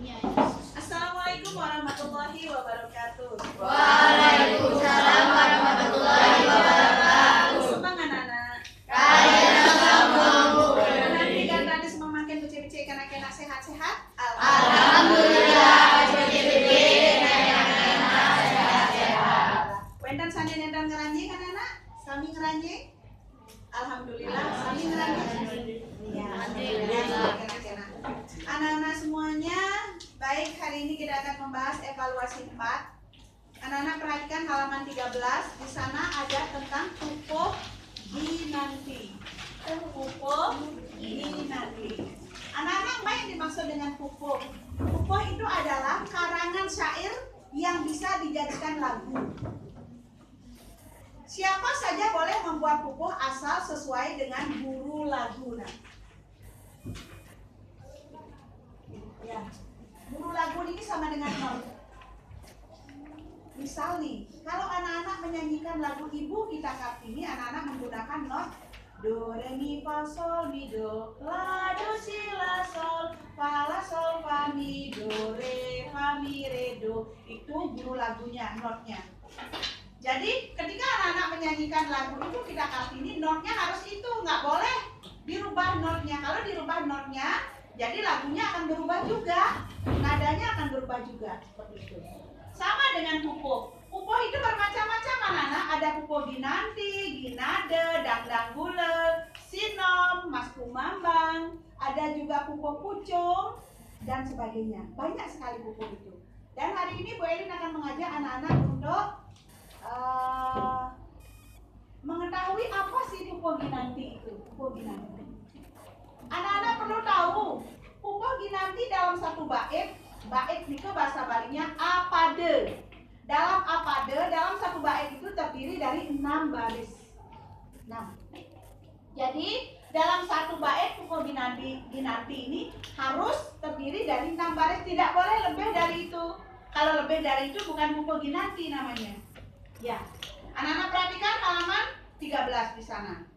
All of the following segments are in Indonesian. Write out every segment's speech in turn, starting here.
Assalamualaikum warahmatullahi wabarakatuh. Waalaikumsalam warahmatullahi wabarakatuh. Sembang anak-anak. Kalian sambung. Nanti ganti semua makin bece-bece kena sehat-sehat. Alhamdulillah, bece-bece kena sehat-sehat. Wendan sandi nendan ngeranjing anak-anak? Sami ngeranjing? Alhamdulillah, sami ngeranjing. Ya, alhamdulillah. Anak-anak semuanya, baik, hari ini kita akan membahas evaluasi 4. Anak-anak perhatikan halaman 13. Di sana ada tentang pupuk dinanti. Pupuk dinanti. Anak-anak, apa yang dimaksud dengan pupuk? Pupuk itu adalah karangan syair yang bisa dijadikan lagu. Siapa saja boleh membuat pupuk asal sesuai dengan guru lagu. Nah, ya, guru lagu ini sama dengan not. Misal nih, kalau anak-anak menyanyikan lagu Ibu Kita Kartini, anak-anak menggunakan not do, re, mi, fa, sol, mi, do, la, do, si, la, sol, fa, la, sol, fa, mi, do, re, fa, mi, re, do. Itu guru lagunya, notnya. Jadi ketika anak-anak menyanyikan lagu Ibu Kita Kartini, notnya harus itu, nggak boleh dirubah notnya. Kalau dirubah notnya, jadi lagunya akan berubah juga, nadanya akan berubah juga, seperti itu. Sama dengan pupuk. Pupuk itu bermacam-macam anak-anak. Ada pupuk dinanti, ginade, dangdang gule, sinom, mas kumambang. Ada juga pupuk pucung dan sebagainya. Banyak sekali pupuk itu. Dan hari ini Bu Elin akan mengajak anak-anak untuk mengetahui apa sih pupuk ginanti itu. Pupuk ginanti. Anak-anak perlu tahu, pupuk ginanti dalam satu bait itu bahasa Balinya apade. Dalam apade, dalam satu bait itu terdiri dari 6 baris. 6. Jadi dalam satu bait pupuk ginanti ini harus terdiri dari 6 baris, tidak boleh lebih dari itu. Kalau lebih dari itu bukan pupuk ginanti namanya. Ya, anak-anak perhatikan halaman 13 di sana.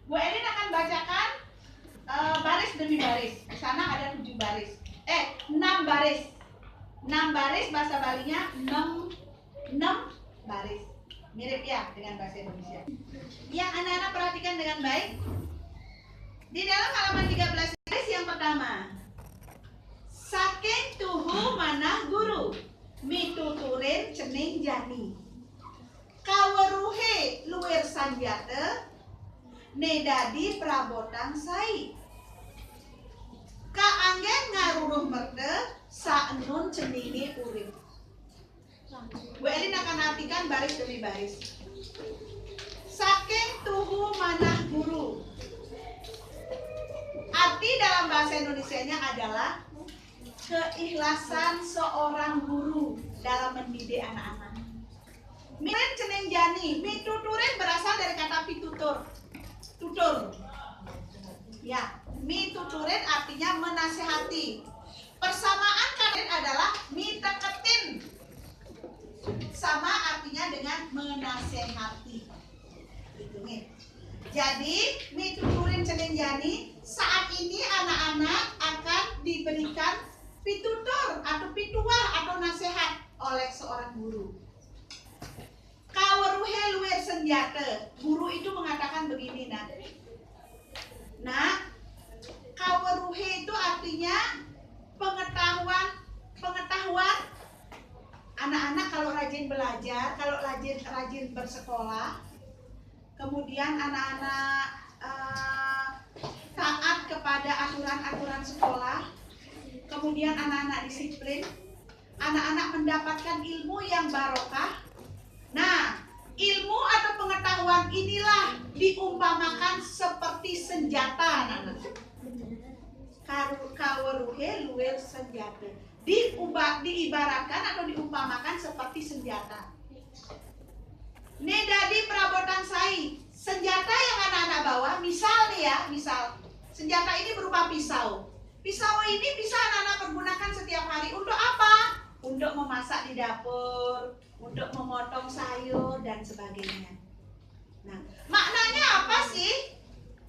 Bu Elin akan bacakan baris demi baris. Di sana ada 7 baris. 6 baris. 6 baris bahasa Balinya 6 baris. Mirip ya dengan bahasa Indonesia. Yang anak-anak perhatikan dengan baik. Di dalam halaman 13 baris yang pertama. Saking tuhu manah guru, mituturin cening jani. Kaweruhe luwir sanjata, nedadi prabotang sai. Kaanggen ngaruruh merde, saenun ceningi urip. Bu Elin akan artikan baris demi baris. Saking tuhu manah guru. Arti dalam bahasa Indonesianya adalah keikhlasan seorang guru dalam mendidik anak-anak. Miren ceneng jani, mituturin berasal dari kata pitutur. Tutur. Ya, mituturin artinya menasehati. Persamaan kalian adalah miteketin. Sama artinya dengan menasehati. Gitu nih. Jadi, mituturin ceneng jani, saat ini anak-anak akan diberikan pitutur atau pituah atau nasihat oleh seorang guru. Kaweruhe luwir senjata. Guru itu mengatakan begini, Nah, kaweruhe itu artinya pengetahuan. Anak-anak kalau rajin belajar, kalau rajin bersekolah, kemudian anak-anak taat kepada aturan-aturan sekolah, kemudian anak-anak disiplin, anak-anak mendapatkan ilmu yang barokah. Nah, ilmu atau pengetahuan inilah diumpamakan seperti senjata, anak-anak. Kaweruhe luwir senjata. Diibaratkan atau diumpamakan seperti senjata. Nedadi perabotan sai. Senjata yang anak-anak bawa, misal senjata ini berupa pisau. Pisau ini bisa anak-anak pergunakan setiap hari untuk apa? Untuk memasak di dapur, untuk memotong sayur dan sebagainya. Nah, maknanya apa sih?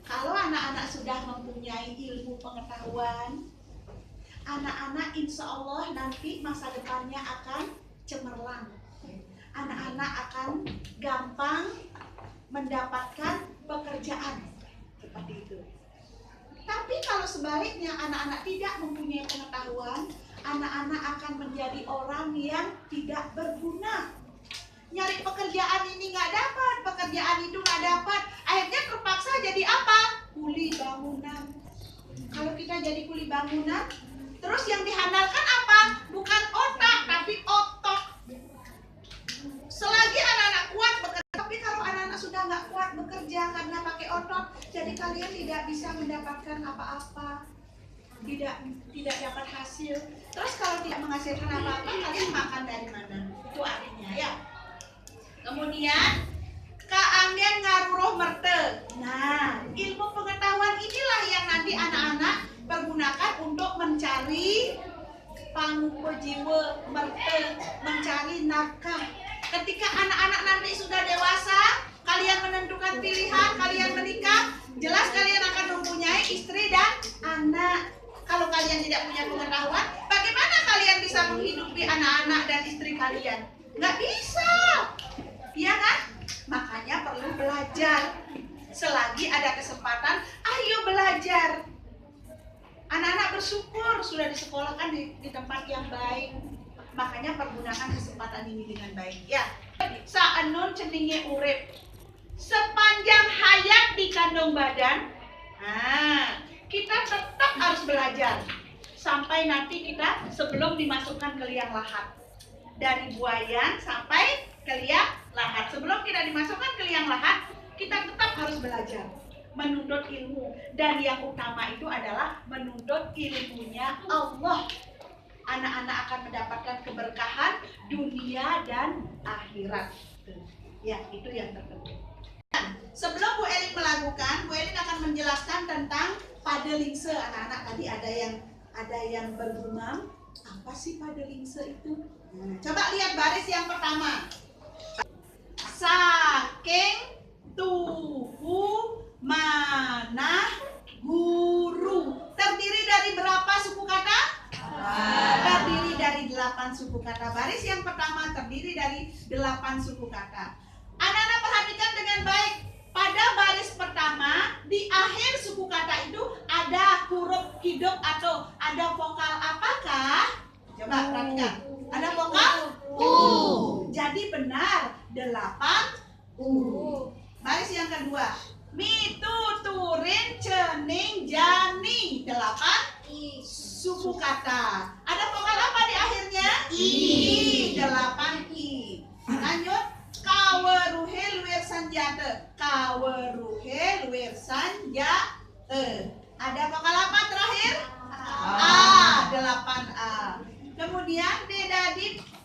Kalau anak-anak sudah mempunyai ilmu pengetahuan, Anak-anak insya Allah nanti masa depannya akan cemerlang. Anak-anak akan gampang mendapatkan pekerjaan. Seperti itu. Tapi kalau sebaliknya anak-anak tidak mempunyai pengetahuan, anak-anak akan menjadi orang yang tidak berguna. Nyari pekerjaan ini nggak dapat, pekerjaan itu nggak dapat. Akhirnya terpaksa jadi apa? Kuli bangunan. Kalau kita jadi kuli bangunan, terus yang diandalkan apa? Bukan otak, tapi otot. Selagi anak-anak kuat bekerja, tapi kalau anak-anak sudah nggak kuat bekerja karena pakai otot, jadi kalian tidak bisa mendapatkan apa-apa, tidak dapat hasil. Terus kalau tidak menghasilkan apa-apa, kalian makan dari mana? Itu artinya ya. Kemudian kaanggen ngaruh merte. Nah, ilmu pengetahuan inilah yang nanti anak-anak pergunakan untuk mencari pangupejiwe merte, mencari nafkah. Ketika anak-anak nanti sudah dewasa, kalian menentukan pilihan, kalian menikah, jelas kalian akan mempunyai istri dan anak. Kalau kalian tidak punya pengetahuan, bagaimana kalian bisa menghidupi anak-anak dan istri kalian? Nggak bisa, ya kan? Makanya perlu belajar. Selagi ada kesempatan, ayo belajar. Anak-anak bersyukur sudah disekolahkan di tempat yang baik. Makanya pergunakan kesempatan ini dengan baik ya. Saenun ceninge urip. Sepanjang hayat di kandung badan, kita tetap harus belajar sampai nanti kita sebelum dimasukkan ke liang lahat. Dari buayan sampai ke liang lahat. Sebelum kita dimasukkan ke liang lahat, kita tetap harus belajar, menuntut ilmu, dan yang utama itu adalah menuntut ilmunya Allah. Anak-anak akan mendapatkan keberkahan dunia dan akhirat. Ya, itu yang terpenting. Sebelum Bu Elin melakukan, Bu Elin akan menjelaskan tentang padelingse. Anak-anak tadi ada yang bergumam, apa sih padelingse itu? Coba lihat baris yang pertama. Saking tuhu manah guru. Terdiri dari berapa suku kata? Terdiri dari 8 suku kata. Baris yang pertama terdiri dari 8 suku kata. Anak-anak perhatikan dengan baik. Pada baris pertama, di akhir suku kata itu ada huruf hidup atau ada vokal apakah? Coba perhatikan. Ada vokal U. Jadi benar 8 U. Baris yang kedua. Mituturin cening jani 8 suku kata. Ada vokal apa di akhirnya? I. 8 I. Lanjut. Kaweruhe luwir sanjate. Kaweruhe luwir sanjate. Ada vokal apa terakhir? A. 8 A. Kemudian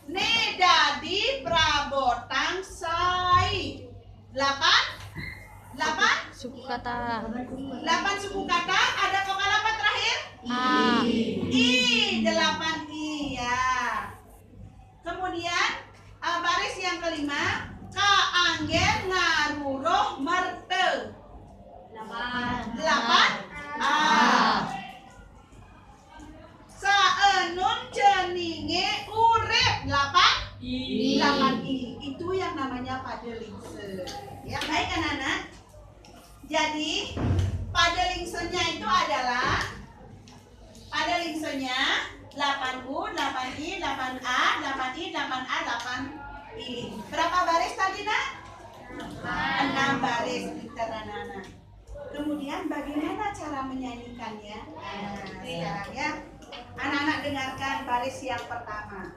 nedadi prabotang sai. 8 Suku kata. 8 suku kata. Ada vokal apa terakhir? A. I. 8 I ya. Kemudian baris yang kelima, kaanggen ngaruroh merte. 8 A. Saenun ceninge urip. 8 I. Itu yang namanya padelingse. Ya, baik anak-anak. Jadi padelingsenya itu adalah padelingsenya 8U, 8I, 8A, 8I, 8A, 8I. Berapa baris tadi, Nak? 6 baris, pintar anak-anak. Kemudian bagaimana cara menyanyikannya? Sekarang ya, anak-anak dengarkan baris yang pertama.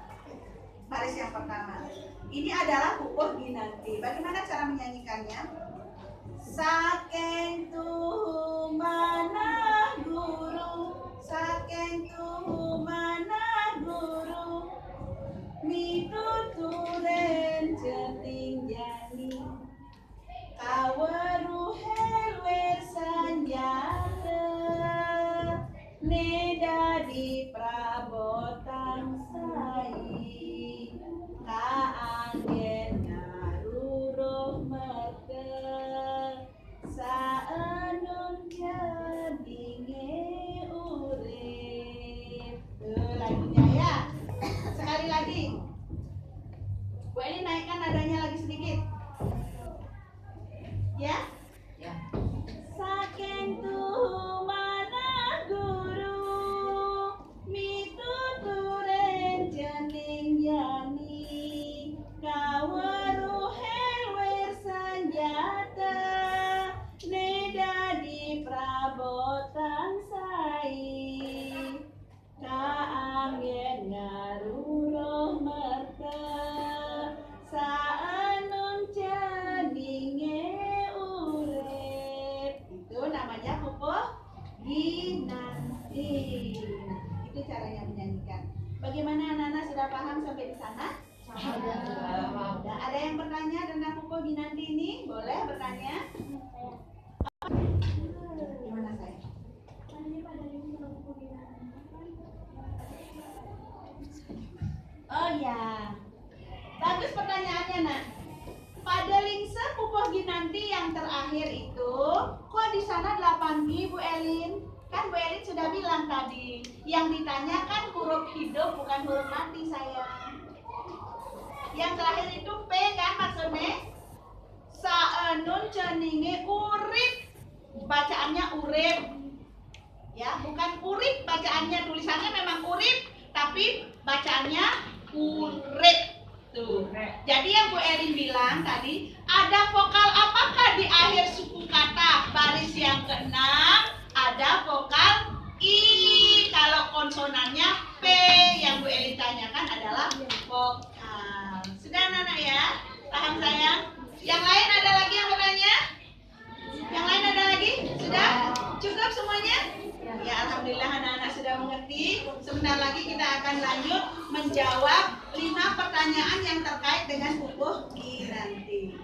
Baris yang pertama. Ini adalah pupuh ginanti. Bagaimana cara menyanyikannya? Saking tuhu mana guru, saking tuhu mana guru, mituturen ceting jani, kaweruhe luwir sanjate, nedadi prabotan sai, kaanggen ngaruruh merte, saenun jadinge urip. lagi. Bu Eli naikkan nadanya lagi sedikit. Ya? Ya. Saking tuh mana guru mituturen jening yani kaweruhel wersanjata neda di prabotan sai kaanggen ngaruroh merta saanun janinge urip. Itu namanya pupuk ginanti. Itu caranya menyanyikan. Bagaimana anak-anak, sudah paham sampai di sana? Sudah. Ada yang bertanya tentang pupuk ginanti ini? Boleh bertanya? Gimana saya? Oh ya, bagus pertanyaannya nak. Pada lingse pupuk ginanti yang terakhir itu, kok di sana 8G Bu Elin? Kan Bu Elin sudah bilang tadi, yang ditanya kan huruf hidup bukan huruf mati sayang. Yang terakhir itu P kan maksudnya? Saenun ceninge urip, bacaannya urip. Ya, bukan urip bacaannya, tulisannya memang urip, tapi bacaannya urip. Tuh. Jadi yang Bu Elin bilang tadi, ada vokal apakah di akhir suku kata baris yang ke-6? Ada vokal I. Kalau konsonannya P, yang Bu Elin tanyakan adalah vokal. Sudah anak-anak ya? Paham sayang? Yang lain ada lagi yang bertanya? Yang lain ada lagi? Sudah? Cukup semuanya? Ya, alhamdulillah anak-anak sudah mengerti. Sebentar lagi kita akan lanjut menjawab 5 pertanyaan yang terkait dengan pupuk ginanti.